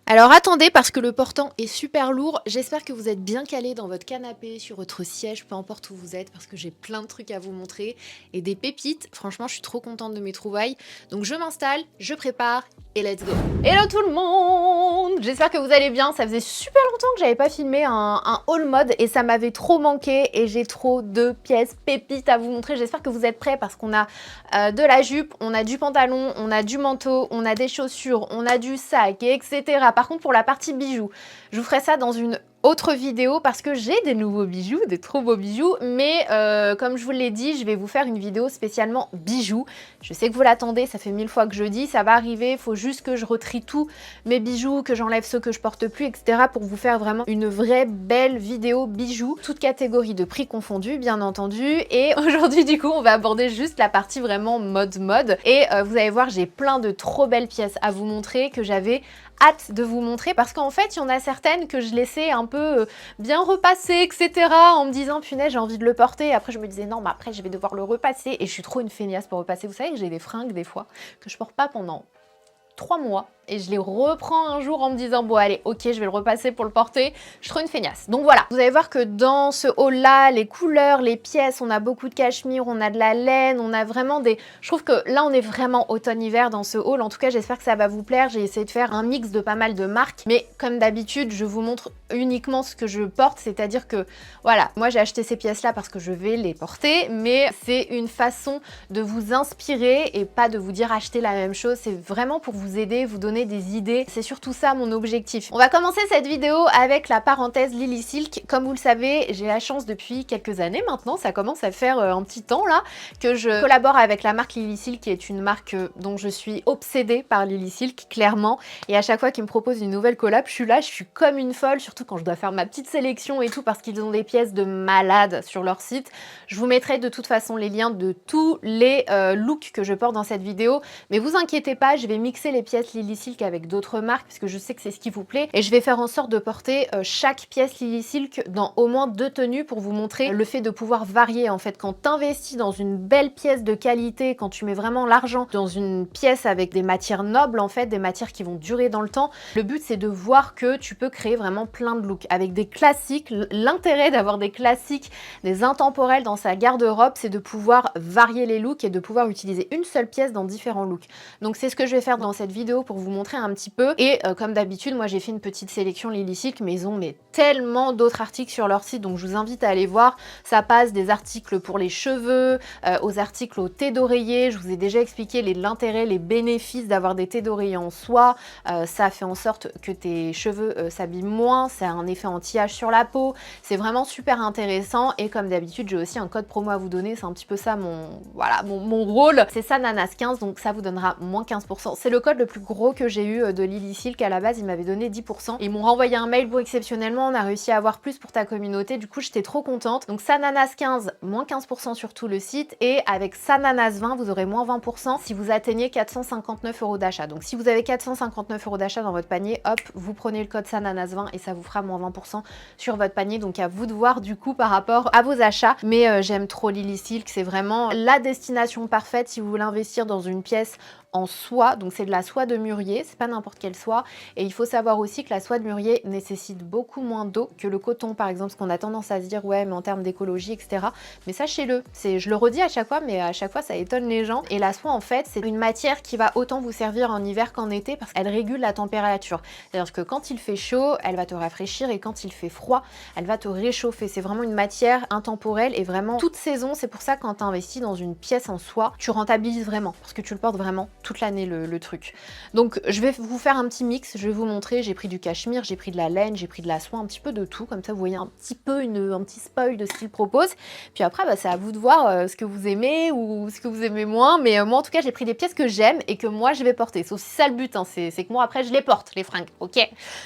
Alors attendez, parce que le portant est super lourd. J'espère que vous êtes bien calés dans votre canapé, sur votre siège, peu importe où vous êtes, parce que j'ai plein de trucs à vous montrer et des pépites. Franchement, je suis trop contente de mes trouvailles. Donc je m'installe, je prépare et let's go. Hello tout le monde! J'espère que vous allez bien. Ça faisait super longtemps que j'avais pas filmé un haul mode et ça m'avait trop manqué et j'ai trop de pièces pépites à vous montrer. J'espère que vous êtes prêts parce qu'on a de la jupe, on a du pantalon, on a du manteau, on a des chaussures, on a du sac, etc. Par contre, pour la partie bijoux, je vous ferai ça dans une autre vidéo parce que j'ai des nouveaux bijoux, des trop beaux bijoux, mais comme je vous l'ai dit, je vais vous faire une vidéo spécialement bijoux. Je sais que vous l'attendez, ça fait 1000 fois que je dis, ça va arriver, il faut juste que je retrie tous mes bijoux, que j'enlève ceux que je porte plus, etc. pour vous faire vraiment une vraie belle vidéo bijoux, toute catégorie de prix confondus, bien entendu. Et aujourd'hui, du coup, on va aborder juste la partie vraiment mode. Et vous allez voir, j'ai plein de trop belles pièces à vous montrer que j'avais hâte de vous montrer parce qu'en fait il y en a certaines que je laissais un peu bien repasser, etc. en me disant punaise j'ai envie de le porter, et après je me disais non mais après je vais devoir le repasser et je suis trop une feignasse pour repasser. Vous savez que j'ai des fringues des fois que je porte pas pendant 3 mois et je les reprends un jour en me disant bon allez ok je vais le repasser pour le porter, je suis trop une feignasse. Donc voilà, vous allez voir que dans ce haul là, les couleurs, les pièces, on a beaucoup de cachemire, on a de la laine, on a vraiment des... Je trouve que là on est vraiment automne-hiver dans ce haul, en tout cas j'espère que ça va vous plaire. J'ai essayé de faire un mix de pas mal de marques, mais comme d'habitude je vous montre uniquement ce que je porte, c'est-à-dire que voilà, moi j'ai acheté ces pièces là parce que je vais les porter, mais c'est une façon de vous inspirer et pas de vous dire acheter la même chose, c'est vraiment pour vous aider, vous donner des idées, c'est surtout ça mon objectif. On va commencer cette vidéo avec la parenthèse Lily Silk. Comme vous le savez, j'ai la chance depuis quelques années maintenant, ça commence à faire un petit temps là, que je collabore avec la marque Lily Silk, qui est une marque dont je suis obsédée par Lily Silk, clairement, et à chaque fois qu'ils me proposent une nouvelle collab, je suis là, je suis comme une folle, surtout quand je dois faire ma petite sélection et tout, parce qu'ils ont des pièces de malade sur leur site. Je vous mettrai de toute façon les liens de tous les looks que je porte dans cette vidéo, mais vous inquiétez pas, je vais mixer les pièces Lily Silk avec d'autres marques parce que je sais que c'est ce qui vous plaît et je vais faire en sorte de porter chaque pièce Lily Silk dans au moins 2 tenues pour vous montrer le fait de pouvoir varier. En fait, quand tu investis dans une belle pièce de qualité, quand tu mets vraiment l'argent dans une pièce avec des matières nobles, en fait, des matières qui vont durer dans le temps, le but c'est de voir que tu peux créer vraiment plein de looks avec des classiques. L'intérêt d'avoir des classiques, des intemporels dans sa garde-robe, c'est de pouvoir varier les looks et de pouvoir utiliser une seule pièce dans différents looks. Donc c'est ce que je vais faire dans cette vidéo pour vous montrer un petit peu. Et comme d'habitude, moi j'ai fait une petite sélection Lily Silk, mais ils ont tellement d'autres articles sur leur site, donc je vous invite à aller voir. Ça passe des articles pour les cheveux, aux articles au thé d'oreiller. Je vous ai déjà expliqué l'intérêt, les bénéfices d'avoir des thés d'oreiller en soie. Ça fait en sorte que tes cheveux s'abîment moins, ça a un effet anti-âge sur la peau. C'est vraiment super intéressant et comme d'habitude, j'ai aussi un code promo à vous donner. C'est un petit peu ça mon rôle. C'est ça Nanas15, donc ça vous donnera moins 15%. C'est le code le plus gros que j'ai eu de Lily Silk. À la base, ils m'avaient donné 10%. Ils m'ont renvoyé un mail, bon exceptionnellement, on a réussi à avoir plus pour ta communauté. Du coup, j'étais trop contente. Donc Sananas15, moins 15% sur tout le site. Et avec Sananas20, vous aurez moins 20% si vous atteignez 459 € d'achat. Donc si vous avez 459 € d'achat dans votre panier, hop, vous prenez le code Sananas20 et ça vous fera moins 20% sur votre panier. Donc à vous de voir du coup par rapport à vos achats. Mais j'aime trop Lily Silk, c'est vraiment la destination parfaite si vous voulez investir dans une pièce en soie, donc c'est de la soie de mûrier, c'est pas n'importe quelle soie, et il faut savoir aussi que la soie de mûrier nécessite beaucoup moins d'eau que le coton par exemple, parce qu'on a tendance à se dire ouais mais en termes d'écologie etc, mais sachez-le, je le redis à chaque fois, mais à chaque fois ça étonne les gens, et la soie en fait c'est une matière qui va autant vous servir en hiver qu'en été parce qu'elle régule la température, c'est-à-dire que quand il fait chaud elle va te rafraîchir et quand il fait froid elle va te réchauffer, c'est vraiment une matière intemporelle et vraiment toute saison. C'est pour ça que quand tu investis dans une pièce en soie, tu rentabilises vraiment parce que tu le portes vraiment toute l'année le truc. Donc je vais vous faire un petit mix, je vais vous montrer, j'ai pris du cachemire, j'ai pris de la laine, j'ai pris de la soie, un petit peu de tout, comme ça vous voyez un petit peu un petit spoil de ce qu'ils proposent. Puis après bah, c'est à vous de voir ce que vous aimez ou ce que vous aimez moins, mais moi en tout cas j'ai pris des pièces que j'aime et que moi je vais porter. C'est aussi ça le but, hein, c'est que moi après je les porte les fringues, ok.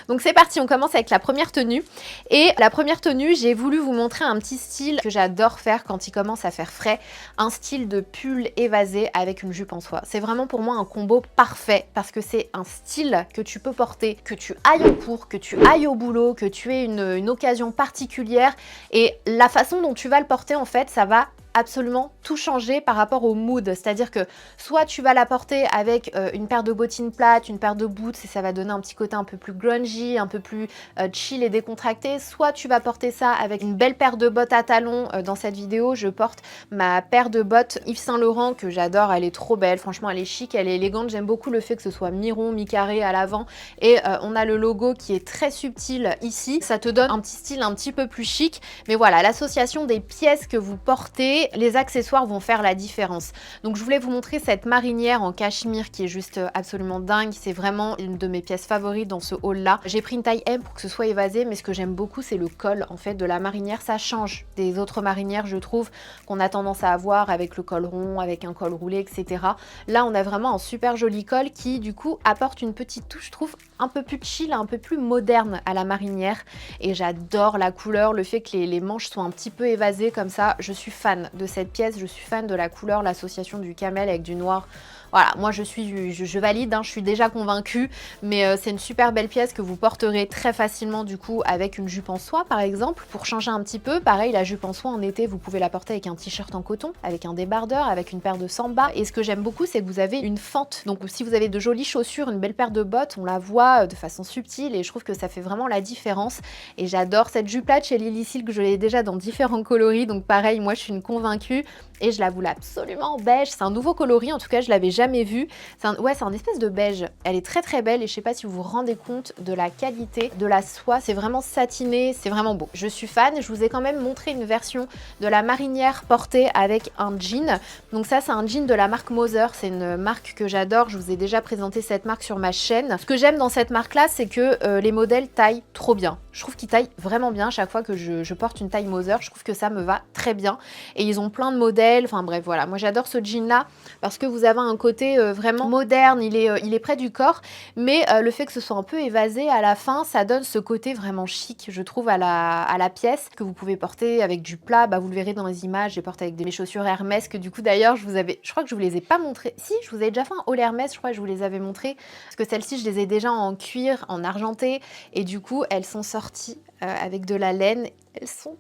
Donc c'est parti, on commence avec la première tenue. Et la première tenue, j'ai voulu vous montrer un petit style que j'adore faire quand il commence à faire frais, un style de pull évasé avec une jupe en soie. C'est vraiment pour moi vraiment un combo parfait parce que c'est un style que tu peux porter, que tu ailles en cours, que tu ailles au boulot, que tu aies une occasion particulière et la façon dont tu vas le porter en fait, ça va absolument tout changer par rapport au mood, c'est-à-dire que soit tu vas la porter avec une paire de bottines plates, une paire de boots et ça va donner un petit côté un peu plus grungy, un peu plus chill et décontracté, soit tu vas porter ça avec une belle paire de bottes à talons. Dans cette vidéo je porte ma paire de bottes Yves Saint Laurent que j'adore, elle est trop belle, franchement elle est chic, elle est élégante, j'aime beaucoup le fait que ce soit mi-rond, mi-carré à l'avant et on a le logo qui est très subtil ici, ça te donne un petit style un petit peu plus chic, mais voilà, l'association des pièces que vous portez, les accessoires vont faire la différence. Donc je voulais vous montrer cette marinière en cachemire qui est juste absolument dingue, c'est vraiment une de mes pièces favorites dans ce haul là. J'ai pris une taille M pour que ce soit évasé, mais ce que j'aime beaucoup c'est le col en fait de la marinière, ça change des autres marinières je trouve qu'on a tendance à avoir avec le col rond, avec un col roulé, etc. Là on a vraiment un super joli col qui du coup apporte une petite touche, je trouve, un peu plus chill, un peu plus moderne à la marinière et j'adore la couleur, le fait que les manches soient un petit peu évasées comme ça, je suis fan de cette pièce, je suis fan de la couleur, l'association du camel avec du noir. Voilà, moi je valide, hein, je suis déjà convaincue, mais c'est une super belle pièce que vous porterez très facilement du coup avec une jupe en soie par exemple, pour changer un petit peu. Pareil, la jupe en soie en été, vous pouvez la porter avec un t-shirt en coton, avec un débardeur, avec une paire de samba. Et ce que j'aime beaucoup, c'est que vous avez une fente. Donc si vous avez de jolies chaussures, une belle paire de bottes, on la voit de façon subtile et je trouve que ça fait vraiment la différence. Et j'adore cette jupe là de chez Lily Silk, je l'ai déjà dans différents coloris, donc pareil, moi je suis une convaincue. Et je la voulais absolument en beige, c'est un nouveau coloris, en tout cas je l'avais jamais vu. C'est un espèce de beige, elle est très très belle et je sais pas si vous vous rendez compte de la qualité de la soie, c'est vraiment satiné, c'est vraiment beau. Je suis fan, je vous ai quand même montré une version de la marinière portée avec un jean. Donc ça c'est un jean de la marque Moser, c'est une marque que j'adore, je vous ai déjà présenté cette marque sur ma chaîne. Ce que j'aime dans cette marque là, c'est que les modèles taillent trop bien. Je trouve qu'ils taillent vraiment bien, chaque fois que je porte une taille Moser, je trouve que ça me va très bien. Et ils ont plein de modèles. Enfin bref, voilà, moi j'adore ce jean là parce que vous avez un côté vraiment moderne, il est près du corps, mais le fait que ce soit un peu évasé à la fin, ça donne ce côté vraiment chic, je trouve, à la pièce, que vous pouvez porter avec du plat. Bah, vous le verrez dans les images, j'ai porté avec des chaussures Hermès, que du coup d'ailleurs je crois que je vous les ai pas montrées. Si, je vous avais déjà fait un haul Hermès, je crois que je vous les avais montrées, parce que celles-ci je les ai déjà en cuir, en argenté, et du coup elles sont sorties avec de la laine, elles sont...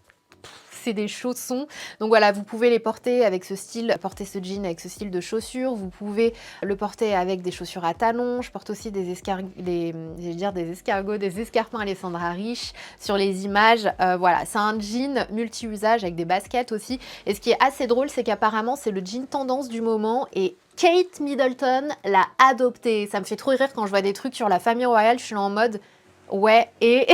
c'est des chaussons, donc voilà, vous pouvez les porter avec ce style, porter ce jean avec ce style de chaussures, vous pouvez le porter avec des chaussures à talons, je porte aussi des escargots, des escarpins Alessandra Riche sur les images, voilà, c'est un jean multi-usage avec des baskets aussi, et ce qui est assez drôle, c'est qu'apparemment c'est le jean tendance du moment, et Kate Middleton l'a adopté. Ça me fait trop rire quand je vois des trucs sur la famille royale, je suis là en mode... ouais, et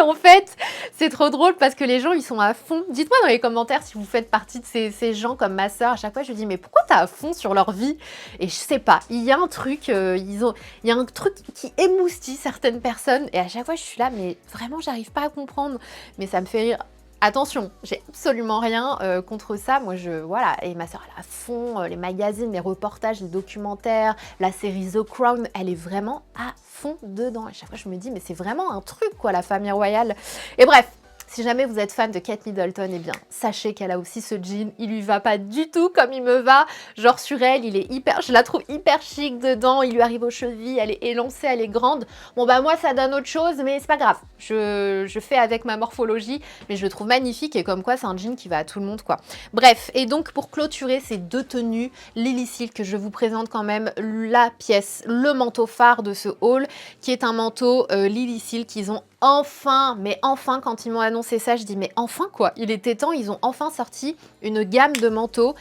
en fait, c'est trop drôle parce que les gens, ils sont à fond. Dites-moi dans les commentaires si vous faites partie de ces gens comme ma soeur. À chaque fois, je lui dis, mais pourquoi t'es à fond sur leur vie? Et je sais pas, il y a un truc, il y a un truc qui émoustille certaines personnes. Et à chaque fois, je suis là, mais vraiment, j'arrive pas à comprendre. Mais ça me fait rire. Attention, j'ai absolument rien contre ça. Moi, voilà, et ma soeur, elle est à fond, les magazines, les reportages, les documentaires, la série The Crown, elle est vraiment à fond dedans. Et chaque fois, je me dis, mais c'est vraiment un truc, quoi, la famille royale. Et bref, si jamais vous êtes fan de Kate Middleton, eh bien, sachez qu'elle a aussi ce jean. Il lui va pas du tout comme il me va. Genre sur elle, je la trouve hyper chic dedans. Il lui arrive aux chevilles, elle est élancée, elle est grande. Bon bah moi, ça donne autre chose, mais c'est pas grave. Je fais avec ma morphologie, mais je le trouve magnifique et comme quoi, c'est un jean qui va à tout le monde, quoi. Bref, et donc pour clôturer ces deux tenues Lily Silk, je vous présente quand même la pièce, le manteau phare de ce haul, qui est un manteau Lily Silk. Ils ont enfin, mais enfin, quand ils m'ont annoncé ça, je dis mais enfin quoi, il était temps, ils ont enfin sorti une gamme de manteaux.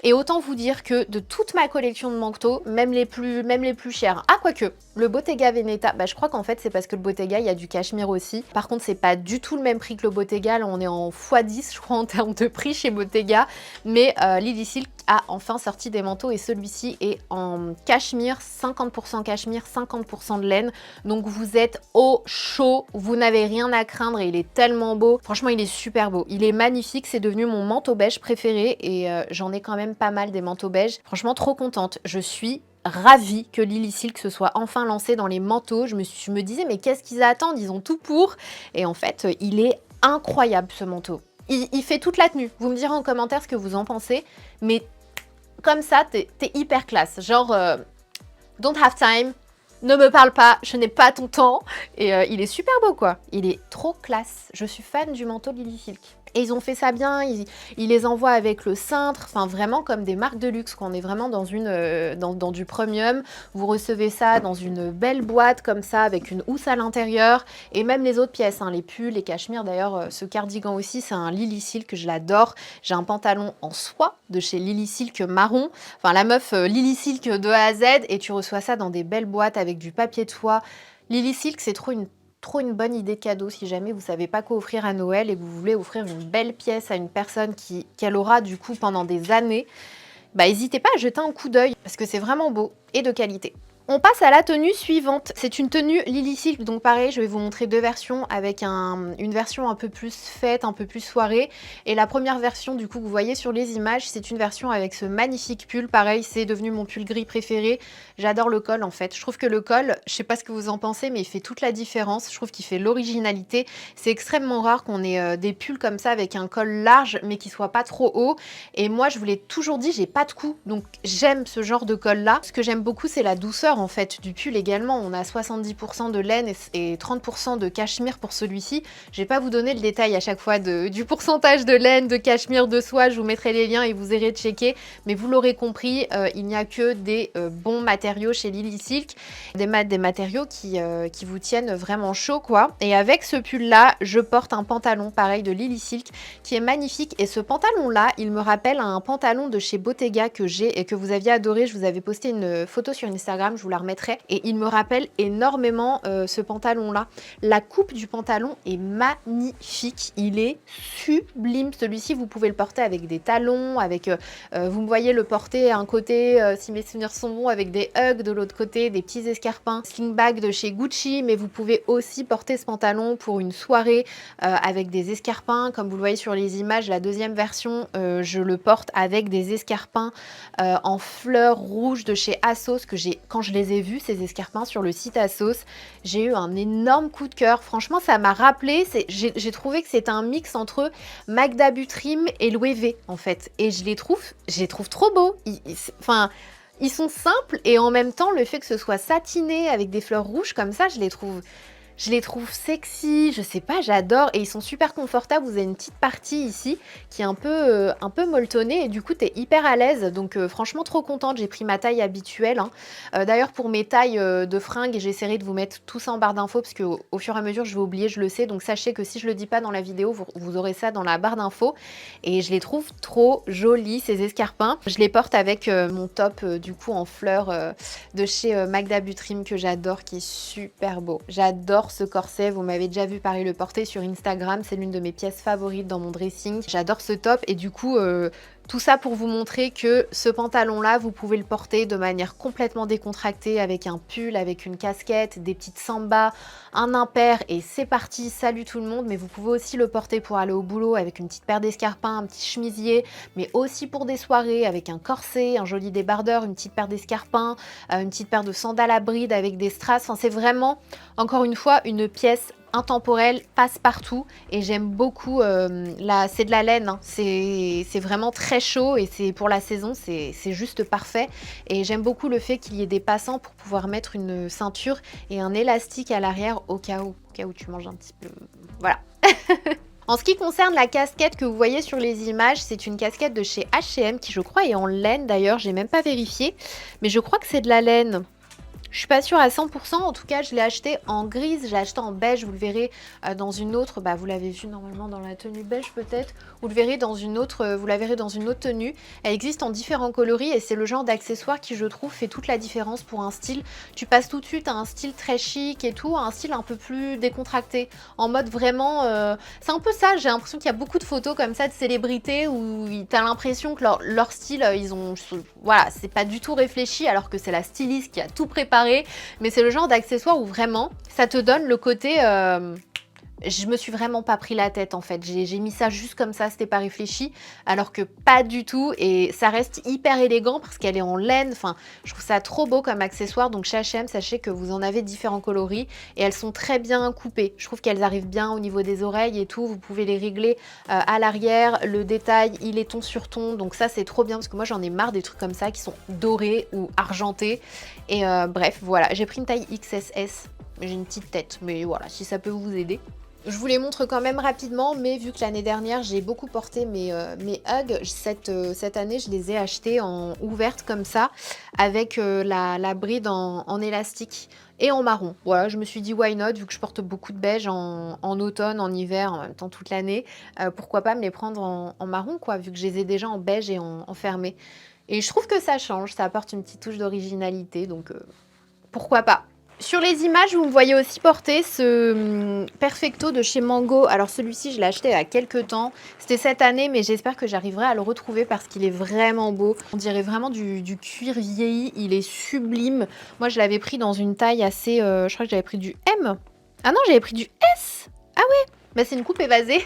Et autant vous dire que de toute ma collection de manteaux, même les plus chers, ah quoique, le Bottega Veneta, bah je crois qu'en fait c'est parce que le Bottega, il y a du cachemire aussi. Par contre, c'est pas du tout le même prix que le Bottega, là on est en x10 je crois en termes de prix chez Bottega. Mais Lily Silk a enfin sorti des manteaux et celui-ci est en cachemire, 50% cachemire, 50% de laine. Donc vous êtes au chaud, vous n'avez rien à craindre et il est tellement beau. Franchement, il est super beau, il est magnifique, c'est devenu mon manteau beige préféré et j'en ai quand même pas mal des manteaux beige. Franchement, trop contente. Je suis ravie que Lily Silk se soit enfin lancée dans les manteaux. Je me disais, mais qu'est-ce qu'ils attendent? Ils ont tout pour. Et en fait, il est incroyable ce manteau. Il fait toute la tenue. Vous me direz en commentaire ce que vous en pensez. Mais comme ça, t'es hyper classe. Genre, Don't have time. Ne me parle pas, je n'ai pas ton temps. Et il est super beau quoi. Il est trop classe. Je suis fan du manteau Lily Silk. Et ils ont fait ça bien, ils les envoient avec le cintre, enfin vraiment comme des marques de luxe, quand on est vraiment dans, dans du premium. Vous recevez ça dans une belle boîte comme ça, avec une housse à l'intérieur, et même les autres pièces, hein, les pulls, les cachemires. D'ailleurs, ce cardigan aussi, c'est un Lily Silk, je l'adore. J'ai un pantalon en soie de chez Lily Silk marron, enfin la meuf Lily Silk de A à Z, et tu reçois ça dans des belles boîtes avec du papier de soie. Lily Silk, c'est trop une bonne idée de cadeau si jamais vous savez pas quoi offrir à Noël et que vous voulez offrir une belle pièce à une personne qu'elle aura du coup pendant des années. Bah n'hésitez pas à jeter un coup d'œil parce que c'est vraiment beau et de qualité. On passe à la tenue suivante. C'est une tenue Lily Silk, donc pareil, je vais vous montrer deux versions avec une version un peu plus fête, un peu plus soirée. Et la première version, du coup, que vous voyez sur les images, c'est une version avec ce magnifique pull. Pareil, c'est devenu mon pull gris préféré. J'adore le col, en fait. Je trouve que le col, je sais pas ce que vous en pensez, mais il fait toute la différence. Je trouve qu'il fait l'originalité. C'est extrêmement rare qu'on ait des pulls comme ça avec un col large, mais qui soit pas trop haut. Et moi, je vous l'ai toujours dit, j'ai pas de cou, donc j'aime ce genre de col-là. Ce que j'aime beaucoup, c'est la douceur en fait du pull également. On a 70% de laine et 30% de cachemire pour celui-ci. Je vais pas vous donner le détail à chaque fois du pourcentage de laine, de cachemire, de soie. Je vous mettrai les liens et vous irez checker. Mais vous l'aurez compris, il n'y a que des bons matériaux chez Lily Silk. Des matériaux qui vous tiennent vraiment chaud quoi. Et avec ce pull-là, je porte un pantalon pareil de Lily Silk qui est magnifique. Et ce pantalon-là, il me rappelle un pantalon de chez Bottega que j'ai et que vous aviez adoré. Je vous avais posté une photo sur Instagram, je vous la remettrai. Et il me rappelle énormément ce pantalon-là. La coupe du pantalon est magnifique. Il est sublime. Celui-ci, vous pouvez le porter avec des talons, avec vous me voyez le porter à un côté, si mes souvenirs sont bons, avec des hugs de l'autre côté, des petits escarpins, sling-bag de chez Gucci, mais vous pouvez aussi porter ce pantalon pour une soirée avec des escarpins, comme vous le voyez sur les images. La deuxième version, je le porte avec des escarpins en fleurs rouges de chez Assos, que quand je les ai vus, ces escarpins sur le site Assos, j'ai eu un énorme coup de cœur. Franchement, ça m'a rappelé, j'ai trouvé que c'était un mix entre Magda Butrym et Loewe en fait, et je les trouve trop beaux. Enfin, ils sont simples et en même temps, le fait que ce soit satiné avec des fleurs rouges comme ça, je les trouve sexy, je sais pas, j'adore. Et ils sont super confortables. Vous avez une petite partie ici qui est un peu molletonnée et du coup, tu es hyper à l'aise. Donc franchement, trop contente. J'ai pris ma taille habituelle. Hein. D'ailleurs, pour mes tailles de fringues, j'essaierai de vous mettre tout ça en barre d'infos parce qu'au fur et à mesure, je vais oublier, je le sais. Donc sachez que si je le dis pas dans la vidéo, vous aurez ça dans la barre d'infos. Et je les trouve trop jolis, ces escarpins. Je les porte avec mon top du coup en fleurs de chez Magda Butrym que j'adore, qui est super beau. J'adore ce corset, vous m'avez déjà vu pareil le porter sur Instagram, c'est l'une de mes pièces favorites dans mon dressing. J'adore ce top et du coup tout ça pour vous montrer que ce pantalon là vous pouvez le porter de manière complètement décontractée avec un pull, avec une casquette, des petites sambas, un impair et c'est parti, salut tout le monde. Mais vous pouvez aussi le porter pour aller au boulot avec une petite paire d'escarpins, un petit chemisier, mais aussi pour des soirées avec un corset, un joli débardeur, une petite paire d'escarpins, une petite paire de sandales à bride avec des strass. Enfin c'est vraiment encore une fois une pièce intemporelle, passe-partout et j'aime beaucoup, c'est de la laine, hein. C'est vraiment très chaud et c'est pour la saison, c'est juste parfait et j'aime beaucoup le fait qu'il y ait des passants pour pouvoir mettre une ceinture et un élastique à l'arrière au cas où tu manges un petit peu, voilà. En ce qui concerne la casquette que vous voyez sur les images, c'est une casquette de chez H&M qui je crois est en laine d'ailleurs, j'ai même pas vérifié, mais je crois que c'est de la laine. Je suis pas sûre à 100%, en tout cas je l'ai acheté en grise, je l'ai acheté en beige, vous le verrez dans une autre, bah vous l'avez vu normalement dans la tenue beige peut-être, vous le verrez dans une autre, vous la verrez dans une autre tenue. Elle existe en différents coloris et c'est le genre d'accessoire qui je trouve fait toute la différence pour un style. Tu passes tout de suite à un style très chic et tout, à un style un peu plus décontracté, en mode vraiment, c'est un peu ça, j'ai l'impression qu'il y a beaucoup de photos comme ça de célébrités où tu as l'impression que leur style, voilà, c'est pas du tout réfléchi alors que c'est la styliste qui a tout préparé. Mais c'est le genre d'accessoire où vraiment ça te donne le côté Je me suis vraiment pas pris la tête en fait. J'ai mis ça juste comme ça, c'était pas réfléchi, alors que pas du tout. Et ça reste hyper élégant parce qu'elle est en laine. Enfin, je trouve ça trop beau comme accessoire. Donc chez H&M, sachez que vous en avez différents coloris et elles sont très bien coupées. Je trouve qu'elles arrivent bien au niveau des oreilles et tout. Vous pouvez les régler à l'arrière. Le détail, il est ton sur ton. Donc ça, c'est trop bien parce que moi, j'en ai marre des trucs comme ça qui sont dorés ou argentés. Et bref, voilà. J'ai pris une taille XSS. J'ai une petite tête, mais voilà, si ça peut vous aider. Je vous les montre quand même rapidement, mais vu que l'année dernière, j'ai beaucoup porté mes Ugg, cette année, je les ai achetés en ouverte comme ça, avec la bride en élastique et en marron. Voilà, je me suis dit why not, vu que je porte beaucoup de beige en automne, en hiver, en même temps toute l'année, pourquoi pas me les prendre en marron, quoi, vu que je les ai déjà en beige et en fermé. Et je trouve que ça change, ça apporte une petite touche d'originalité, donc pourquoi pas. Sur les images, vous me voyez aussi porter ce Perfecto de chez Mango. Alors celui-ci, je l'ai acheté il y a quelques temps. C'était cette année, mais j'espère que j'arriverai à le retrouver parce qu'il est vraiment beau. On dirait vraiment du cuir vieilli. Il est sublime. Moi, je l'avais pris dans une taille assez... je crois que j'avais pris du M. Ah non, j'avais pris du S. Ah ouais, bah, c'est une coupe évasée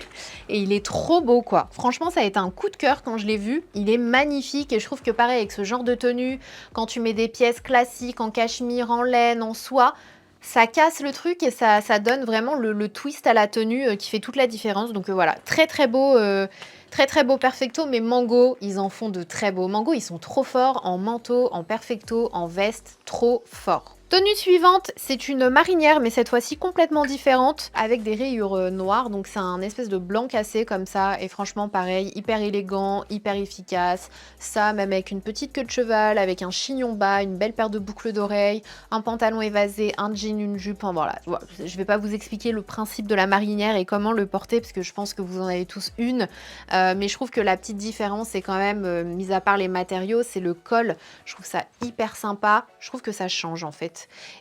et il est trop beau quoi. Franchement, ça a été un coup de cœur quand je l'ai vu. Il est magnifique et je trouve que pareil avec ce genre de tenue, quand tu mets des pièces classiques en cachemire, en laine, en soie, ça casse le truc et ça donne vraiment le twist à la tenue qui fait toute la différence. Donc voilà, très très beau Perfecto, mais Mango, ils en font de très beaux. Mango, ils sont trop forts en manteau, en Perfecto, en veste, trop forts. Tenue suivante, c'est une marinière, mais cette fois-ci complètement différente, avec des rayures noires. Donc c'est un espèce de blanc cassé comme ça. Et franchement, pareil, hyper élégant, hyper efficace. Ça, même avec une petite queue de cheval, avec un chignon bas, une belle paire de boucles d'oreilles, un pantalon évasé, un jean, une jupe. Enfin, voilà. Je vais pas vous expliquer le principe de la marinière et comment le porter, parce que je pense que vous en avez tous une. Mais je trouve que la petite différence, c'est quand même, mis à part les matériaux, c'est le col. Je trouve ça hyper sympa. Je trouve que ça change en fait.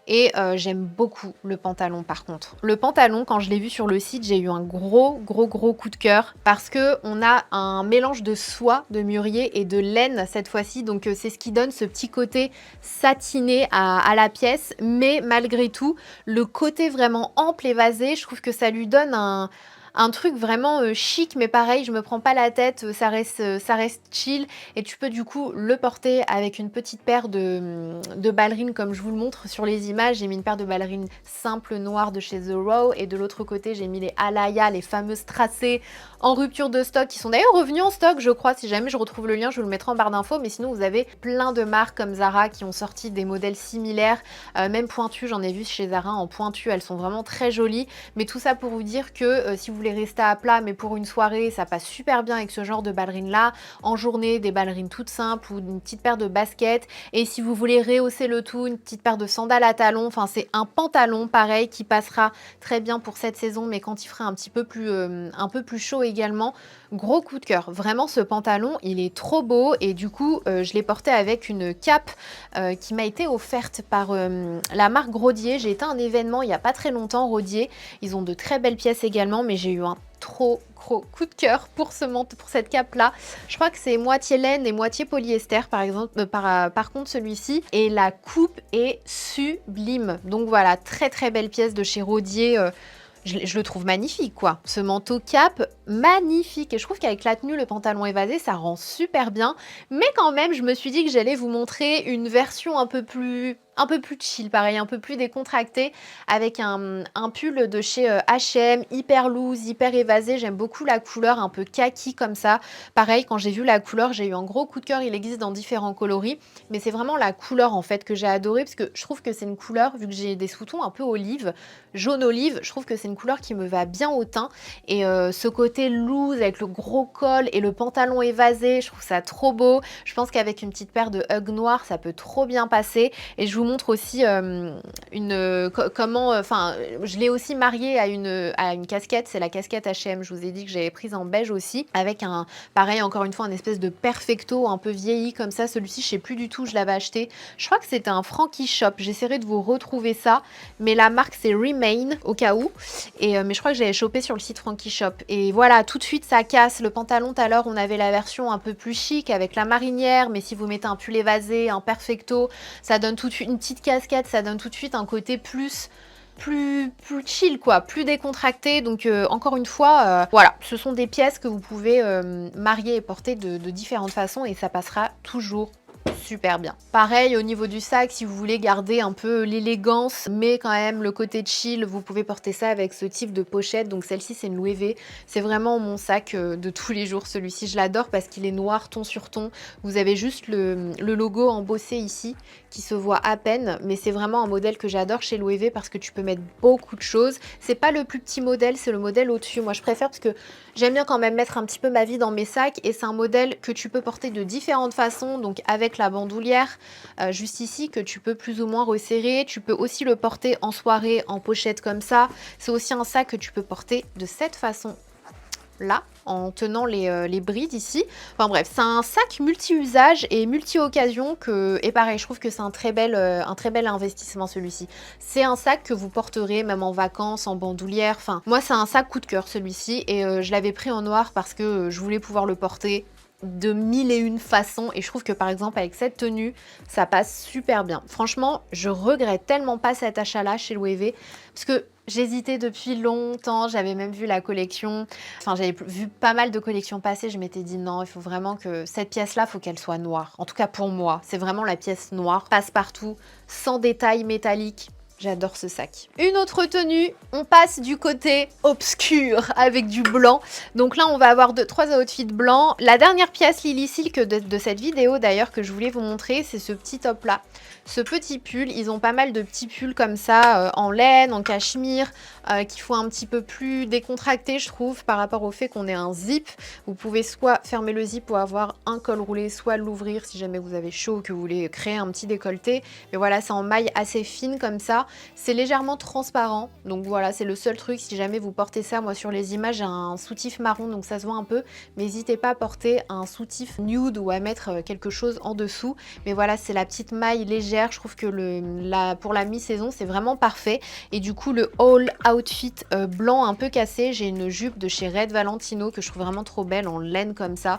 Et j'aime beaucoup le pantalon par contre. Le pantalon, quand je l'ai vu sur le site, j'ai eu un gros coup de cœur parce que on a un mélange de soie, de mûrier et de laine cette fois-ci. Donc c'est ce qui donne ce petit côté satiné à la pièce. Mais malgré tout, le côté vraiment ample, évasé, je trouve que ça lui donne un truc vraiment chic, mais pareil, je me prends pas la tête, ça reste chill. Et tu peux du coup le porter avec une petite paire de ballerines comme je vous le montre sur les images. J'ai mis une paire de ballerines simples noires de chez The Row et de l'autre côté j'ai mis les Alaya, les fameuses tracées en rupture de stock qui sont d'ailleurs revenues en stock je crois. Si jamais je retrouve le lien, je vous le mettrai en barre d'infos, mais sinon vous avez plein de marques comme Zara qui ont sorti des modèles similaires, même pointus, j'en ai vu chez Zara en pointu, elles sont vraiment très jolies. Mais tout ça pour vous dire que si vous voulez rester à plat mais pour une soirée, ça passe super bien avec ce genre de ballerines là. En journée, des ballerines toutes simples ou une petite paire de baskets. Et si vous voulez rehausser le tout, une petite paire de sandales à talons. Enfin, c'est un pantalon pareil qui passera très bien pour cette saison, mais quand il fera un peu plus chaud également. Gros coup de cœur. Vraiment, ce pantalon, il est trop beau et du coup, je l'ai porté avec une cape qui m'a été offerte par la marque Rodier. J'ai été à un événement il n'y a pas très longtemps, Rodier. Ils ont de très belles pièces également, mais j'ai eu un trop gros coup de cœur pour cette cape là. Je crois que c'est moitié laine et moitié polyester par exemple, par contre celui-ci, et la coupe est sublime. Donc voilà, très très belle pièce de chez Rodier. Je le trouve magnifique quoi. Ce manteau cap, magnifique. Et je trouve qu'avec la tenue, le pantalon évasé, ça rend super bien. Mais quand même, je me suis dit que j'allais vous montrer une version un peu plus chill, pareil, un peu plus décontracté, avec un pull de chez H&M, hyper loose, hyper évasé. J'aime beaucoup la couleur un peu kaki comme ça. Pareil, quand j'ai vu la couleur, j'ai eu un gros coup de cœur. Il existe dans différents coloris, mais c'est vraiment la couleur en fait que j'ai adoré, parce que je trouve que c'est une couleur, vu que j'ai des sous-tons un peu olive, jaune olive, je trouve que c'est une couleur qui me va bien au teint. Et ce côté loose avec le gros col et le pantalon évasé, je trouve ça trop beau. Je pense qu'avec une petite paire de Ugg noirs, ça peut trop bien passer. Et je vous montre aussi comment, enfin, je l'ai aussi mariée à une casquette. C'est la casquette H&M. Je vous ai dit que j'avais prise en beige aussi, avec pareil, encore une fois, un espèce de perfecto un peu vieilli comme ça. Celui-ci, je sais plus du tout où je l'avais acheté. Je crois que c'était un Frankie Shop. J'essaierai de vous retrouver ça, mais la marque c'est Remain au cas où. Et mais je crois que j'avais chopé sur le site Frankie Shop. Et voilà, tout de suite ça casse. Le pantalon, tout à l'heure, on avait la version un peu plus chic avec la marinière, mais si vous mettez un pull évasé, un perfecto, ça donne tout de suite une petite casquette, ça donne tout de suite un côté plus plus chill quoi, plus décontracté. Donc encore une fois, voilà, ce sont des pièces que vous pouvez marier et porter de différentes façons et ça passera toujours super bien. Pareil au niveau du sac, si vous voulez garder un peu l'élégance mais quand même le côté chill, vous pouvez porter ça avec ce type de pochette. Donc celle-ci c'est une Louis V, c'est vraiment mon sac de tous les jours. Celui-ci je l'adore parce qu'il est noir ton sur ton. Vous avez juste le logo embossé ici qui se voit à peine, mais c'est vraiment un modèle que j'adore chez Louis V parce que tu peux mettre beaucoup de choses. C'est pas le plus petit modèle, c'est le modèle au-dessus. Moi je préfère parce que j'aime bien quand même mettre un petit peu ma vie dans mes sacs et c'est un modèle que tu peux porter de différentes façons, donc avec la bandoulière juste ici que tu peux plus ou moins resserrer. Tu peux aussi le porter en soirée en pochette comme ça. C'est aussi un sac que tu peux porter de cette façon là en tenant les brides ici. Enfin bref, c'est un sac multi-usage et multi-occasion et pareil, je trouve que c'est un très bel investissement celui-ci. C'est un sac que vous porterez même en vacances, en bandoulière. Enfin, moi c'est un sac coup de cœur celui-ci et je l'avais pris en noir parce que je voulais pouvoir le porter de mille et une façons et je trouve que par exemple avec cette tenue ça passe super bien. Franchement je regrette tellement pas cet achat là chez Louis V parce que j'hésitais depuis longtemps, j'avais même vu la collection, enfin j'avais vu pas mal de collections passées, je m'étais dit non il faut vraiment que cette pièce là faut qu'elle soit noire, en tout cas pour moi c'est vraiment la pièce noire, passe-partout, sans détails métalliques. J'adore ce sac. Une autre tenue, on passe du côté obscur avec du blanc. Donc là, on va avoir 3 outfits blancs. La dernière pièce Lily Silk de cette vidéo d'ailleurs que je voulais vous montrer, c'est ce petit top là. Ce petit pull, ils ont pas mal de petits pulls comme ça, en laine, en cachemire, qui font un petit peu plus décontracté, je trouve, par rapport au fait qu'on ait un zip. Vous pouvez soit fermer le zip pour avoir un col roulé, soit l'ouvrir si jamais vous avez chaud, que vous voulez créer un petit décolleté. Mais voilà, c'est en maille assez fine comme ça. C'est légèrement transparent, donc voilà, c'est le seul truc. Si jamais vous portez ça, moi sur les images, j'ai un soutif marron, donc ça se voit un peu. Mais n'hésitez pas à porter un soutif nude ou à mettre quelque chose en dessous. Mais voilà, c'est la petite maille légère. Je trouve que pour la mi-saison, c'est vraiment parfait. Et du coup, le all outfit blanc un peu cassé, j'ai une jupe de chez Red Valentino que je trouve vraiment trop belle en laine comme ça.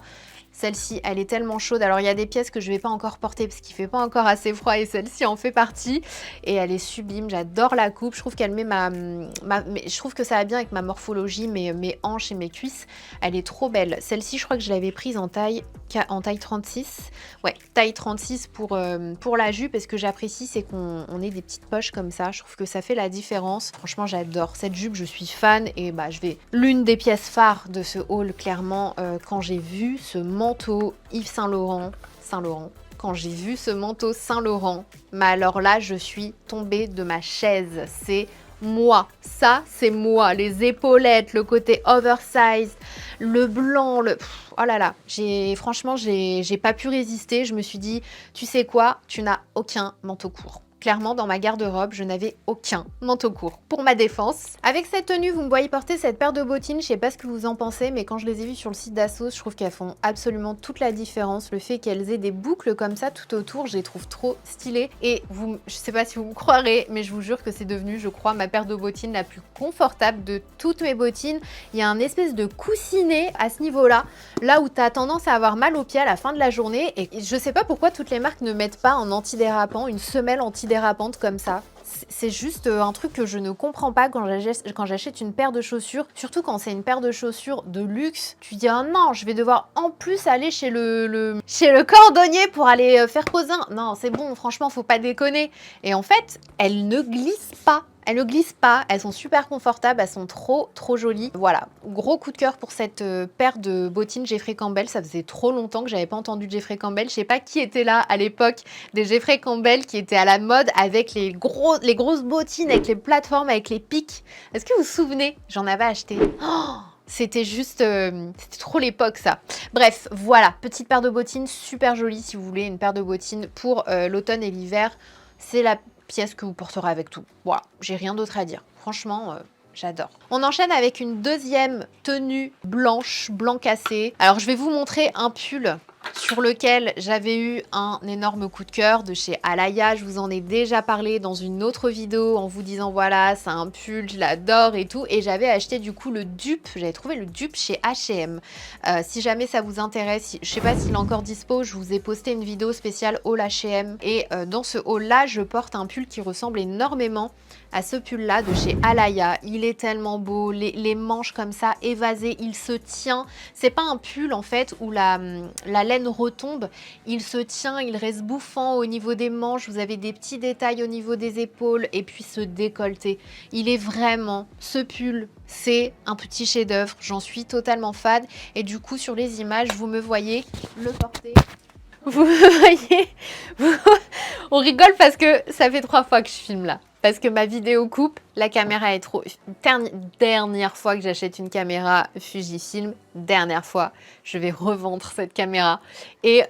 Celle-ci, elle est tellement chaude. Alors, il y a des pièces que je ne vais pas encore porter parce qu'il ne fait pas encore assez froid et celle-ci en fait partie. Et elle est sublime. J'adore la coupe. Je trouve qu'elle met je trouve que ça va bien avec ma morphologie, mes hanches et mes cuisses. Elle est trop belle. Celle-ci, je crois que je l'avais prise en taille 36. Ouais, taille 36 pour la jupe. Et ce que j'apprécie, c'est qu'on ait des petites poches comme ça. Je trouve que ça fait la différence. Franchement, j'adore. Cette jupe, je suis fan. Et bah, l'une des pièces phares de ce haul, clairement, quand j'ai vu ce manteau Yves Saint Laurent, quand j'ai vu ce manteau Saint Laurent, mais alors là, je suis tombée de ma chaise. C'est moi, ça c'est moi, les épaulettes, le côté oversize, le blanc, oh là là, franchement, j'ai pas pu résister. Je me suis dit, tu sais quoi, tu n'as aucun manteau court. Clairement, dans ma garde-robe, je n'avais aucun manteau court pour ma défense. Avec cette tenue, vous me voyez porter cette paire de bottines. Je sais pas ce que vous en pensez, mais quand je les ai vues sur le site d'Assos, je trouve qu'elles font absolument toute la différence. Le fait qu'elles aient des boucles comme ça tout autour, je les trouve trop stylées. Et je sais pas si vous me croirez, mais je vous jure que c'est devenu, je crois, ma paire de bottines la plus confortable de toutes mes bottines. Il y a un espèce de coussinet à ce niveau-là, là où tu as tendance à avoir mal aux pieds à la fin de la journée. Et je sais pas pourquoi toutes les marques ne mettent pas en antidérapant une semelle antidérapante comme ça. C'est juste un truc que je ne comprends pas quand j'achète une paire de chaussures, surtout quand c'est une paire de chaussures de luxe. Tu dis ah non, je vais devoir en plus aller chez le cordonnier pour aller faire poser un... Non, c'est bon, franchement, faut pas déconner. Et en fait, elles ne glissent pas. Elles ne glissent pas, elles sont super confortables, elles sont trop jolies. Voilà, gros coup de cœur pour cette paire de bottines Jeffrey Campbell. Ça faisait trop longtemps que j'avais pas entendu Jeffrey Campbell. Je sais pas qui était là à l'époque des Jeffrey Campbell qui étaient à la mode avec les grosses bottines, avec les plateformes, avec les pics. Est-ce que vous vous souvenez? J'en avais acheté. Oh, c'était juste... c'était trop l'époque ça. Bref, voilà, petite paire de bottines super jolie si vous voulez une paire de bottines pour l'automne et l'hiver. C'est la pièce que vous porterez avec tout. Voilà, j'ai rien d'autre à dire. Franchement, j'adore. On enchaîne avec une deuxième tenue blanche, blanc cassé. Alors, je vais vous montrer un pull sur lequel j'avais eu un énorme coup de cœur de chez Alaya. Je vous en ai déjà parlé dans une autre vidéo en vous disant voilà, c'est un pull, je l'adore et tout. Et j'avais acheté du coup le dupe, j'avais trouvé le dupe chez H&M. Si jamais ça vous intéresse, je sais pas s'il est encore dispo, je vous ai posté une vidéo spéciale haul H&M. Et dans ce haul là, je porte un pull qui ressemble énormément à ce pull-là de chez Alaya. Il est tellement beau, les manches comme ça, évasées, il se tient. C'est pas un pull en fait où la laine retombe, il se tient, il reste bouffant au niveau des manches, vous avez des petits détails au niveau des épaules et puis ce décolleté. Il est vraiment, ce pull, c'est un petit chef-d'œuvre, j'en suis totalement fan et du coup sur les images, vous me voyez le porter. Vous me voyez, on rigole parce que ça fait 3 fois que je filme là. Parce que ma vidéo coupe, la caméra est trop... Dernière fois que j'achète une caméra Fujifilm, dernière fois, je vais revendre cette caméra. Et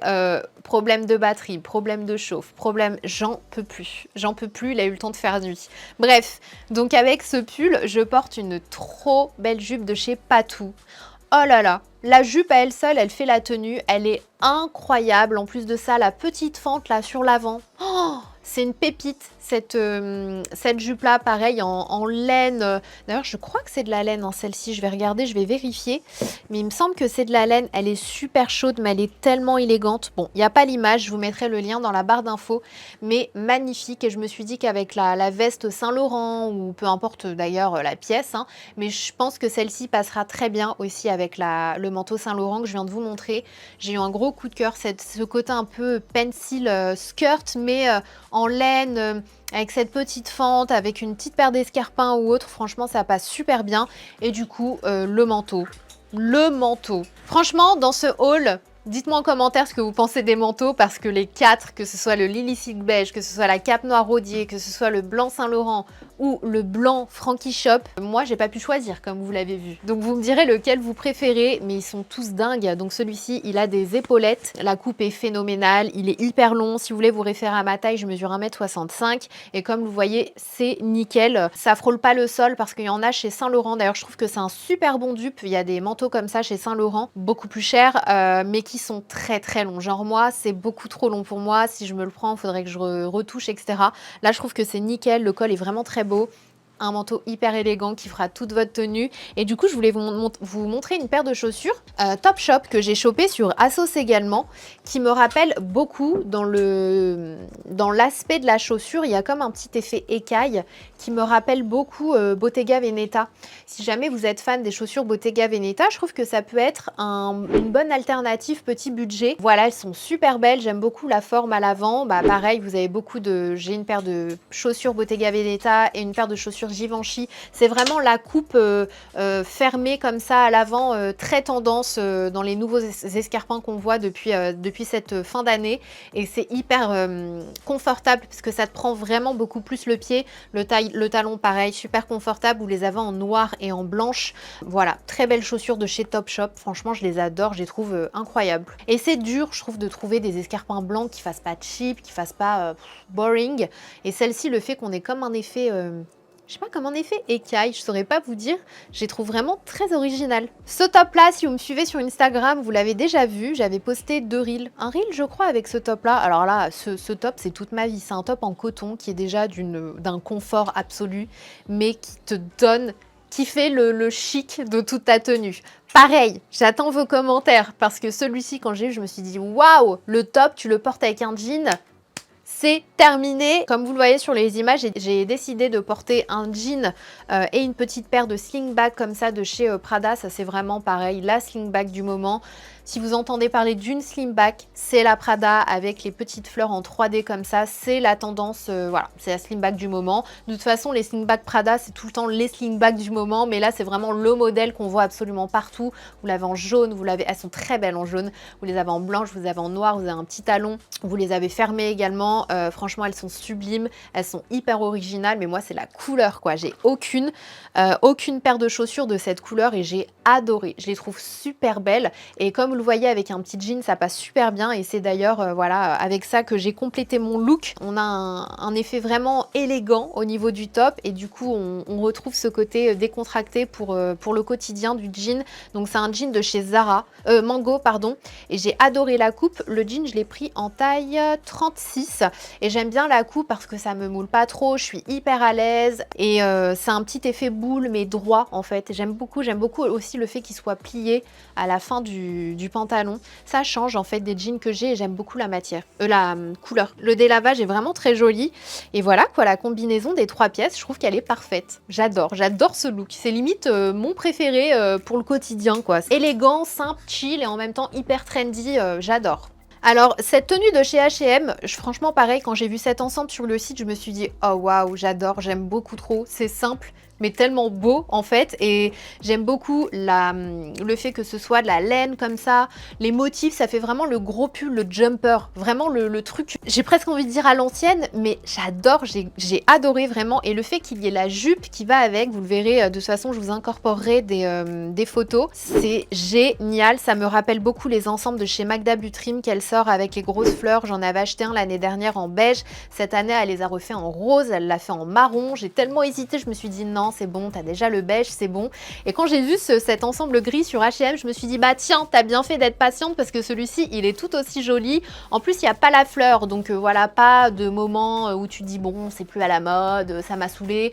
problème de batterie, problème de chauffe, problème... J'en peux plus. J'en peux plus, il a eu le temps de faire nuit. Bref, donc avec ce pull, je porte une trop belle jupe de chez Patou. Oh là là, la jupe à elle seule, elle fait la tenue, elle est incroyable. En plus de ça, la petite fente là sur l'avant, oh, c'est une pépite cette jupe-là, pareil en laine. D'ailleurs, je crois que c'est de la laine en celle-ci, je vais regarder, je vais vérifier. Mais il me semble que c'est de la laine, elle est super chaude, mais elle est tellement élégante. Bon, il n'y a pas l'image, je vous mettrai le lien dans la barre d'infos, mais magnifique. Et je me suis dit qu'avec la veste Saint-Laurent, ou peu importe d'ailleurs la pièce, hein, mais je pense que celle-ci passera très bien aussi avec le manteau Saint-Laurent que je viens de vous montrer. J'ai eu un gros coup de cœur, ce côté un peu pencil skirt, mais en laine, avec cette petite fente, avec une petite paire d'escarpins ou autre. Franchement, ça passe super bien. Et du coup, le manteau. Le manteau. Franchement, dans ce haul... Dites-moi en commentaire ce que vous pensez des manteaux parce que les 4, que ce soit le Lily Silk beige, que ce soit la cape noire rodier, que ce soit le blanc Saint-Laurent ou le blanc Frankie Shop, moi j'ai pas pu choisir comme vous l'avez vu. Donc vous me direz lequel vous préférez, mais ils sont tous dingues. Donc celui-ci, il a des épaulettes, la coupe est phénoménale, il est hyper long. Si vous voulez vous référer à ma taille, je mesure 1m65 et comme vous voyez, c'est nickel. Ça frôle pas le sol parce qu'il y en a chez Saint-Laurent. D'ailleurs, je trouve que c'est un super bon dupe. Il y a des manteaux comme ça chez Saint-Laurent, beaucoup plus chers, mais qui sont très très longs. Genre moi, c'est beaucoup trop long pour moi. Si je me le prends, il faudrait que je retouche, etc. Là, je trouve que c'est nickel. Le col est vraiment très beau. Un manteau hyper élégant qui fera toute votre tenue. Et du coup, je voulais vous montrer une paire de chaussures Topshop que j'ai chopé sur Asos également, qui me rappelle beaucoup dans l'aspect de la chaussure. Il y a comme un petit effet écaille qui me rappelle beaucoup Bottega Veneta. Si jamais vous êtes fan des chaussures Bottega Veneta, je trouve que ça peut être une bonne alternative petit budget. Voilà, elles sont super belles. J'aime beaucoup la forme à l'avant. Bah pareil, vous avez beaucoup de... J'ai une paire de chaussures Bottega Veneta et une paire de chaussures Givenchy. C'est vraiment la coupe fermée comme ça à l'avant, très tendance dans les nouveaux escarpins qu'on voit depuis cette fin d'année. Et c'est hyper confortable parce que ça te prend vraiment beaucoup plus le pied. Le talon pareil, super confortable. Vous les avez en noir et en blanche. Voilà, très belles chaussures de chez Topshop. Franchement, je les adore, je les trouve incroyables. Et c'est dur, je trouve, de trouver des escarpins blancs qui fassent pas cheap, qui fassent pas boring. Et celle-ci, le fait qu'on ait comme un effet... je sais pas, comme un effet écaille, je saurais pas vous dire. Je les trouve vraiment très originales. Ce top-là, si vous me suivez sur Instagram, vous l'avez déjà vu. J'avais posté 2 reels. Un reel, je crois, avec ce top-là. Alors là, ce top, c'est toute ma vie. C'est un top en coton qui est déjà d'un confort absolu, mais qui te donne... qui fait le chic de toute ta tenue. Pareil, j'attends vos commentaires parce que celui-ci, quand j'ai vu, je me suis dit, waouh, le top, tu le portes avec un jean... C'est terminé. Comme vous le voyez sur les images, j'ai décidé de porter un jean et une petite paire de slingback comme ça de chez Prada. Ça, c'est vraiment pareil, la slingback du moment. Si vous entendez parler d'une slingback, c'est la Prada avec les petites fleurs en 3D comme ça. C'est la tendance, voilà, c'est la slingback du moment. De toute façon, les slingbacks Prada, c'est tout le temps les slingbacks du moment. Mais là, c'est vraiment le modèle qu'on voit absolument partout. Vous l'avez en jaune, elles sont très belles en jaune. Vous les avez en blanche, vous les avez en noir, vous avez un petit talon. Vous les avez fermées également. Franchement, elles sont sublimes. Elles sont hyper originales. Mais moi, c'est la couleur, quoi. J'ai aucune paire de chaussures de cette couleur et j'ai adoré. Je les trouve super belles. Et comme vous le voyez avec un petit jean, ça passe super bien. Et c'est d'ailleurs, voilà, avec ça que j'ai complété mon look. On a un effet vraiment élégant au niveau du top. Et du coup, on retrouve ce côté décontracté pour le quotidien du jean. Donc, c'est un jean de chez Zara. Mango, pardon. Et j'ai adoré la coupe. Le jean, je l'ai pris en taille 36. et j'aime bien la coupe parce que ça me moule pas trop, je suis hyper à l'aise et c'est un petit effet boule mais droit en fait. J'aime beaucoup aussi le fait qu'il soit plié à la fin du pantalon. Ça change en fait des jeans que j'ai et j'aime beaucoup la matière, la couleur. Le délavage est vraiment très joli et voilà quoi, la combinaison des 3 pièces, je trouve qu'elle est parfaite. J'adore ce look. C'est limite mon préféré pour le quotidien quoi. Élégant, simple, chill et en même temps hyper trendy, j'adore. Alors, cette tenue de chez H&M, franchement pareil, quand j'ai vu cet ensemble sur le site, je me suis dit « Oh waouh, j'adore, j'aime beaucoup trop, c'est simple ». Mais tellement beau en fait, et j'aime beaucoup le fait que ce soit de la laine comme ça, les motifs, ça fait vraiment le gros pull, le jumper, vraiment le truc, j'ai presque envie de dire à l'ancienne, mais j'adore, j'ai adoré vraiment, et le fait qu'il y ait la jupe qui va avec, vous le verrez, de toute façon je vous incorporerai des photos, c'est génial, ça me rappelle beaucoup les ensembles de chez Magda Butrym qu'elle sort avec les grosses fleurs, j'en avais acheté un l'année dernière en beige, cette année elle les a refait en rose, elle l'a fait en marron, j'ai tellement hésité, je me suis dit non, c'est bon, t'as déjà le beige, c'est bon. Et quand j'ai vu cet ensemble gris sur H&M, je me suis dit, bah tiens, t'as bien fait d'être patiente parce que celui-ci, il est tout aussi joli. En plus, il n'y a pas la fleur, donc voilà, pas de moment où tu dis, bon, c'est plus à la mode, ça m'a saoulée.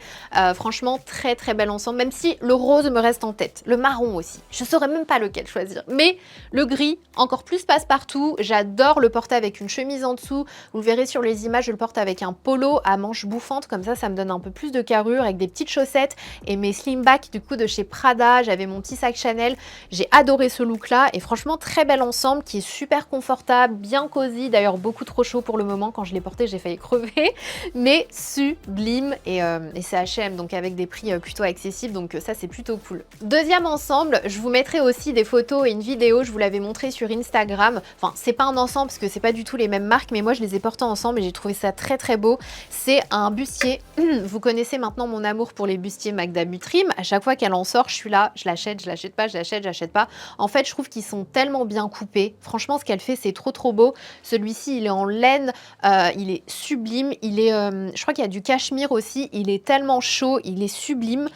Franchement, très très bel ensemble, même si le rose me reste en tête. Le marron aussi. Je saurais même pas lequel choisir. Mais le gris, encore plus passe-partout. J'adore le porter avec une chemise en dessous. Vous le verrez sur les images, je le porte avec un polo à manches bouffantes, comme ça me donne un peu plus de carrure, avec des petites chaussettes et mes slimbacks du coup de chez Prada, j'avais mon petit sac Chanel, j'ai adoré ce look là et franchement très bel ensemble qui est super confortable, bien cosy, d'ailleurs beaucoup trop chaud pour le moment, quand je l'ai porté j'ai failli crever, mais sublime et c'est H&M donc avec des prix plutôt accessibles, donc ça c'est plutôt cool. Deuxième ensemble, je vous mettrai aussi des photos et une vidéo, je vous l'avais montré sur Instagram, enfin c'est pas un ensemble parce que c'est pas du tout les mêmes marques, mais moi je les ai portés ensemble et j'ai trouvé ça très très beau. C'est un bustier, vous connaissez maintenant mon amour pour les bustiers Magda Butrym, à chaque fois qu'elle en sort, je suis là, je l'achète pas, je l'achète pas. En fait, je trouve qu'ils sont tellement bien coupés. Franchement, ce qu'elle fait, c'est trop beau. Celui-ci, il est en laine, il est sublime. Il est, je crois qu'il y a du cachemire aussi. Il est tellement chaud, il est sublime.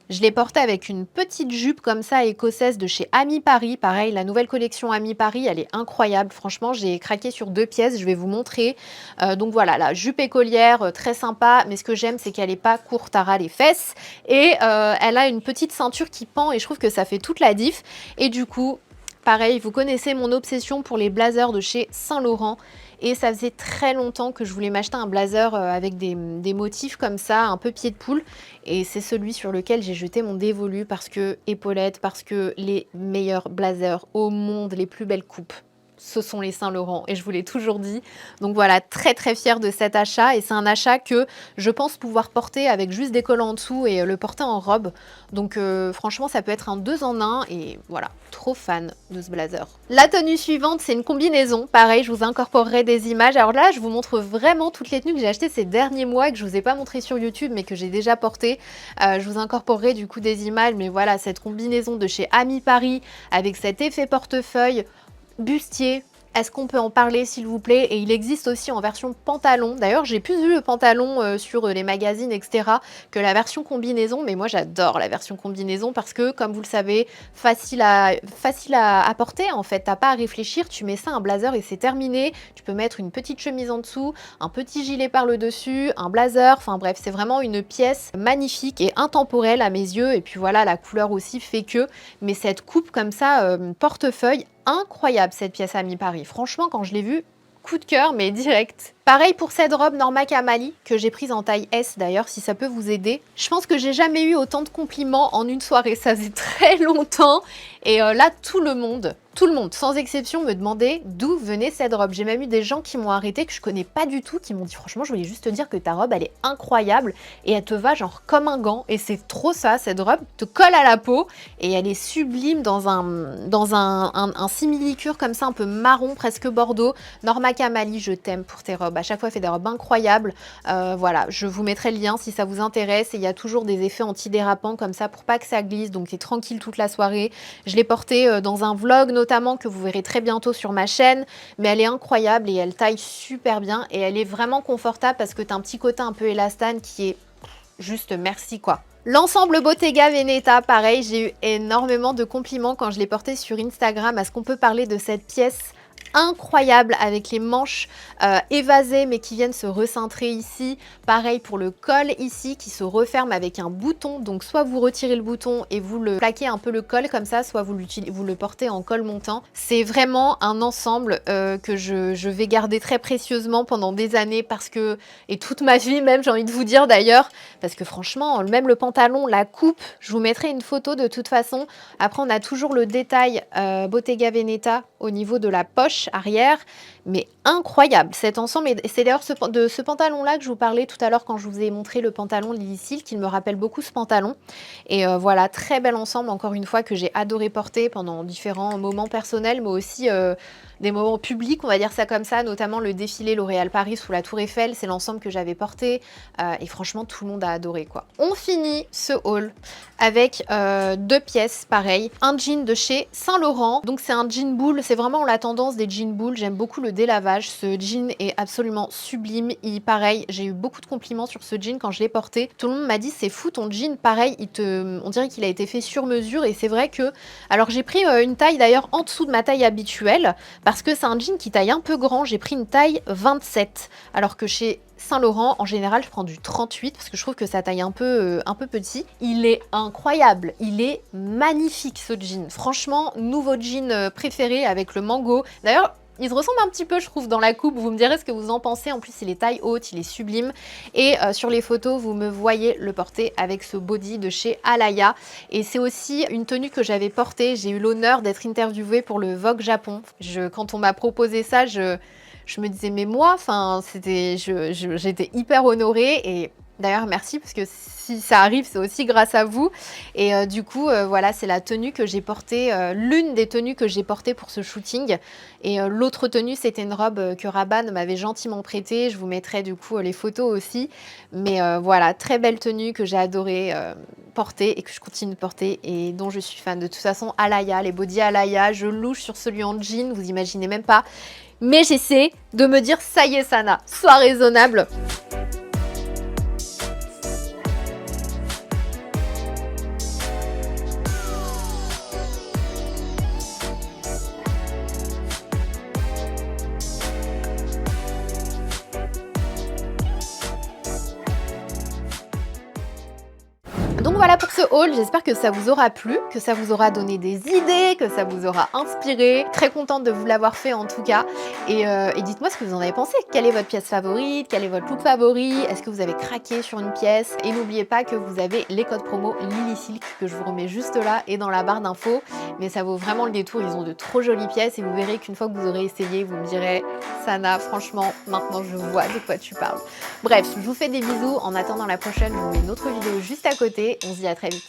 Je l'ai porté avec une petite jupe comme ça écossaise de chez Ami Paris. Pareil, la nouvelle collection Ami Paris, elle est incroyable. Franchement, j'ai craqué sur 2 pièces, je vais vous montrer. Donc voilà, la jupe écolière, très sympa. Mais ce que j'aime, c'est qu'elle n'est pas courte à ras les fesses. Et elle a une petite ceinture qui pend et je trouve que ça fait toute la diff. Et du coup, pareil, vous connaissez mon obsession pour les blazers de chez Saint Laurent. Et ça faisait très longtemps que je voulais m'acheter un blazer avec des motifs comme ça, un peu pied de poule. Et c'est celui sur lequel j'ai jeté mon dévolu parce que épaulettes, parce que les meilleurs blazers au monde, les plus belles coupes, ce sont les Saint Laurent et je vous l'ai toujours dit. Donc voilà, très très fière de cet achat et c'est un achat que je pense pouvoir porter avec juste des collants en dessous et le porter en robe. Donc franchement, ça peut être un 2 en 1 et voilà, trop fan de ce blazer. La tenue suivante, c'est une combinaison. Pareil, je vous incorporerai des images. Alors là, je vous montre vraiment toutes les tenues que j'ai achetées ces derniers mois et que je vous ai pas montré sur YouTube mais que j'ai déjà portées. Je vous incorporerai du coup des images, mais voilà, cette combinaison de chez Ami Paris avec cet effet portefeuille, bustier, est-ce qu'on peut en parler s'il vous plaît? Et il existe aussi en version pantalon. D'ailleurs, j'ai plus vu le pantalon sur les magazines, etc. que la version combinaison. Mais moi, j'adore la version combinaison parce que, comme vous le savez, facile à porter en fait. T'as pas à réfléchir, tu mets ça, un blazer et c'est terminé. Tu peux mettre une petite chemise en dessous, un petit gilet par le dessus, un blazer. Enfin bref, c'est vraiment une pièce magnifique et intemporelle à mes yeux. Et puis voilà, la couleur aussi fait que. Mais cette coupe comme ça, portefeuille, incroyable cette pièce Ami Paris. Franchement, quand je l'ai vue, coup de cœur, mais direct. Pareil pour cette robe Norma Kamali, que j'ai prise en taille S d'ailleurs, si ça peut vous aider. Je pense que j'ai jamais eu autant de compliments en une soirée, ça faisait très longtemps. Et là, tout le monde, sans exception, me demandait d'où venait cette robe. J'ai même eu des gens qui m'ont arrêté, que je connais pas du tout, qui m'ont dit franchement, je voulais juste te dire que ta robe, elle est incroyable et elle te va genre comme un gant. Et c'est trop ça, cette robe te colle à la peau et elle est sublime dans un simili-cure comme ça, un peu marron, presque bordeaux. Norma Kamali, je t'aime pour tes robes. À chaque fois, elle fait des robes incroyables. Voilà, je vous mettrai le lien si ça vous intéresse. Et il y a toujours des effets antidérapants comme ça pour pas que ça glisse. Donc, t'es tranquille toute la soirée. Je l'ai portée dans un vlog notamment que vous verrez très bientôt sur ma chaîne. Mais elle est incroyable et elle taille super bien. Et elle est vraiment confortable parce que t'as un petit côté un peu élastane qui est juste merci quoi. L'ensemble Bottega Veneta, pareil, j'ai eu énormément de compliments quand je l'ai porté sur Instagram. Est-ce qu'on peut parler de cette pièce incroyable avec les manches évasées mais qui viennent se recintrer ici. Pareil pour le col ici qui se referme avec un bouton, donc soit vous retirez le bouton et vous le plaquez un peu le col comme ça, soit vous le portez en col montant. C'est vraiment un ensemble que je vais garder très précieusement pendant des années parce que, et toute ma vie même j'ai envie de vous dire d'ailleurs, parce que franchement même le pantalon, la coupe, je vous mettrai une photo de toute façon. Après on a toujours le détail Bottega Veneta au niveau de la poche arrière, mais incroyable cet ensemble. Et c'est d'ailleurs de ce pantalon là que je vous parlais tout à l'heure quand je vous ai montré le pantalon Lily Silk, il me rappelle beaucoup ce pantalon. Et voilà, très bel ensemble encore une fois que j'ai adoré porter pendant différents moments personnels, mais aussi des moments publics, on va dire ça comme ça, notamment le défilé L'Oréal Paris sous la Tour Eiffel, c'est l'ensemble que j'avais porté et franchement tout le monde a adoré quoi. On finit ce haul avec deux pièces pareil, un jean de chez Saint Laurent, donc c'est un jean boule, c'est vraiment la tendance des jeans boules, j'aime beaucoup le délavage, ce jean est absolument sublime, pareil, j'ai eu beaucoup de compliments sur ce jean quand je l'ai porté, tout le monde m'a dit c'est fou ton jean, pareil, on dirait qu'il a été fait sur mesure et c'est vrai que, alors j'ai pris une taille d'ailleurs en dessous de ma taille habituelle, parce que c'est un jean qui taille un peu grand, j'ai pris une taille 27, alors que chez Saint Laurent, en général, je prends du 38 parce que je trouve que ça taille un peu petit. Il est incroyable, il est magnifique ce jean. Franchement, nouveau jean préféré avec le mango. D'ailleurs, il se ressemble un petit peu, je trouve, dans la coupe. Vous me direz ce que vous en pensez. En plus, il est taille haute, il est sublime. Et sur les photos, vous me voyez le porter avec ce body de chez Alaya. Et c'est aussi une tenue que j'avais portée. J'ai eu l'honneur d'être interviewée pour le Vogue Japon. Quand on m'a proposé ça, je me disais mais moi, enfin j'étais hyper honorée et d'ailleurs merci parce que si ça arrive c'est aussi grâce à vous et du coup voilà c'est la tenue que j'ai portée, l'une des tenues que j'ai portées pour ce shooting et l'autre tenue c'était une robe que Rabanne m'avait gentiment prêtée, je vous mettrai du coup les photos aussi mais voilà très belle tenue que j'ai adoré porter et que je continue de porter et dont je suis fan. De toute façon Alaya, les body Alaya, je louche sur celui en jean, vous imaginez même pas. Mais j'essaie de me dire, ça y est Sana, sois raisonnable. Donc voilà pour ce haul, j'espère que ça vous aura plu, que ça vous aura donné des idées, que ça vous aura inspiré. Très contente de vous l'avoir fait en tout cas. Et dites-moi ce que vous en avez pensé. Quelle est votre pièce favorite? Quel est votre look favori? Est-ce que vous avez craqué sur une pièce? Et n'oubliez pas que vous avez les codes promo Lily Silk que je vous remets juste là et dans la barre d'infos. Mais ça vaut vraiment le détour, ils ont de trop jolies pièces et vous verrez qu'une fois que vous aurez essayé, vous me direz Sana, franchement, maintenant je vois de quoi tu parles. Bref, je vous fais des bisous. En attendant la prochaine, je vous mets une autre vidéo juste à côté. On se dit à très vite.